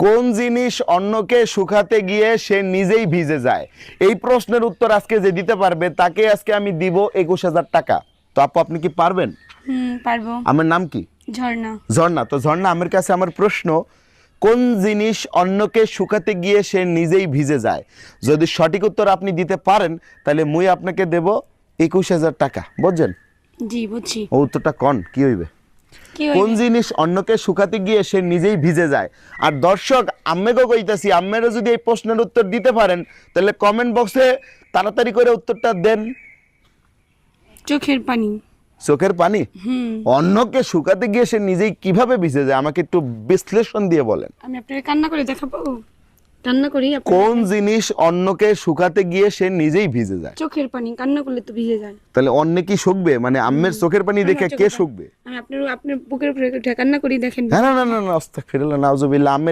কোন জিনিস অন্যকে শুকাতে গিয়ে সে নিজেই ভিজে যায়? এই প্রশ্নের উত্তর আজকে যে দিতে পারবে তাকে আজকে আমি দিব 21,000 টাকা। তো আপু আপনি কি পারবেন? পারবো। আমার নাম কি? ঝর্ণা। ঝর্ণা। তো ঝর্ণা, আমার কাছে আমার প্রশ্ন, কোন জিনিস অন্যকে শুকাতে গিয়ে সে নিজেই ভিজে যায়? যদি সঠিক উত্তর আপনি দিতে পারেন তাহলে মুই আপনাকে দেব 21,000 টাকা। বুঝছেন? জি বুঝছি। ও উত্তরটা কোন কি হইবে? কি কোন হইবে? জিনিস অন্যকে শুকাতে গিয়ে সে নিজেই ভিজে যায়? আর দর্শক আম্মেকে কইতাছি, আম্মেরা যদি এই প্রশ্নের উত্তর দিতে পারেন তাহলে কমেন্ট বক্সে তাড়াতাড়ি করে উত্তরটা দেন। চোখের পানি। চোখের পানি? অন্যকে শুকাতে গিয়ে সে নিজেই কিভাবে ভিজে যায় আমাকে একটু বিশ্লেষণ দিয়ে বলেন। আমি আপনাকে কান্না করে দেখাবো। কান্না করি কোন জিনিস অন্যকে শুকাতে গিয়ে সে নিজেই ভিজে যায়? চোখের পানি। কান্না করলে তো ভিজে যায়। তাহলে অন্য কি শুকবে? মানে আম্মের চোখের পানি দেখে কে শুকবে? আমি আপনার বুকের উপরে উঠে কান্না করি, দেখেন। না না না না, আস্তাগফিরুল্লাহ, নাউজুবিল্লাহ। আম্মের